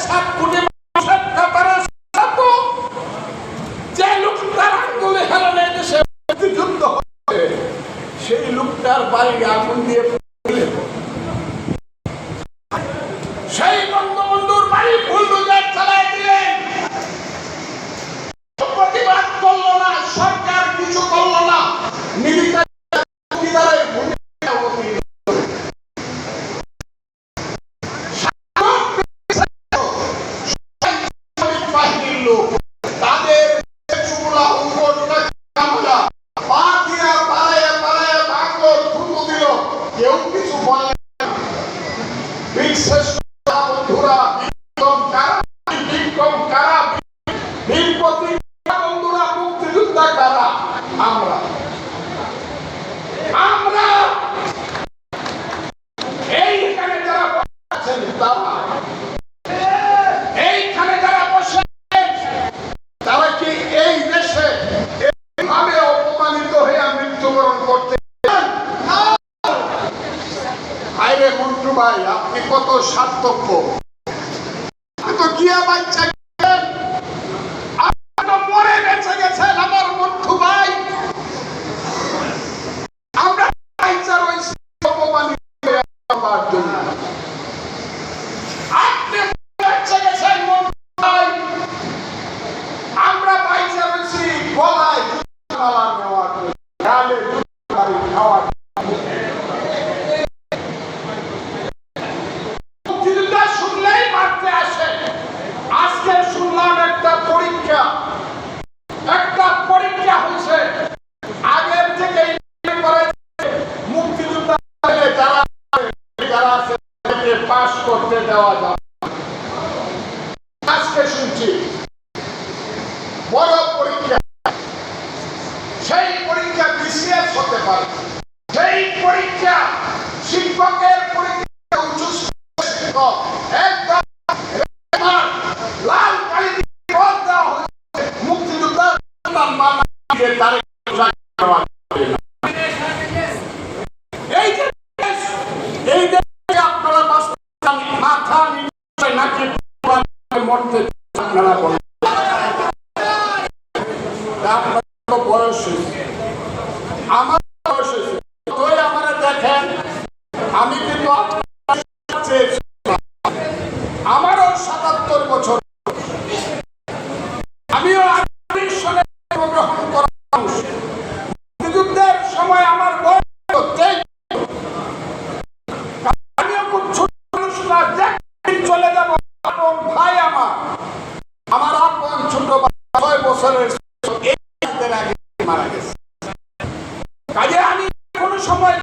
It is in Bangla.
7 কোটি মানুষের ব্যাপারে যে লোকটার আঙ্গুলে হেলানে দেশে যুদ্ধ হচ্ছে সেই লোকটার বাড়ি আগুন দিয়ে সেই বঙ্গবন্ধুর বাড়ি বুলডোজার চালায় দিলেন। প্রতিবাদ করলো না, সরকার কিছু করলো না, মিলিটারি বাহিনীর লোক তাদের কেউ কিছু বলে বন্ধুরা বন্ধুরা মুক্তিযোদ্ধা কারা? আমরা এইখানে যারা আছেন তারা, এইখানে যারা বসে তারা কি এই দেশে এইভাবে অপমানিত হয়ে মৃত্যুবরণ করতে? আরে মন্টু ভাই, আপনি কত স্বার্থপর! আপনি তো গিয়া বাচ্চা মরে বেঁচে গেছেন আমার মন্টু ভাই। আমরা অপমানিত হওয়ার জন্য আপনি বেঁচে গেছেন মন্টু ভাই। আমরা বাইচা রয়েছি গলায় মালা নেওয়ার জন্য, গালে খাওয়ার শুনলেই মারতে আসে। আজকে শুনলাম একটা পরীক্ষা হয়েছে, আগের থেকে মুক্তিযোদ্ধা যারা আছে পাস করতে দেওয়া যাবে। আজকে শুনছি বড় পরীক্ষা, সেই পরীক্ষা বিসিএস হতে পারে, সেই পরীক্ষা শিক্ষকের পরীক্ষা উচ্চ শিক্ষক একদম লাল কালি দিয়ে বল দেওয়া হয়েছে মুক্তিযোদ্ধা এই দেশে আপনারা মাথা নাকি মরতে আপনারা বলেন। বয়স আমার বয়স তুই আমার দেখেন, আমি কিন্তু আমারও ৭৭ বছর, আমিও গ্রহণ করা মানুষ। মুক্তিযুদ্ধের সময় আমার বয়স আমিও খুব ছোট মানুষ না, চলে যাব। আপন ভাই আমার আপন ছোট 6 বছরের আগে মারা গেছে। কাজে আমি কোনো সময়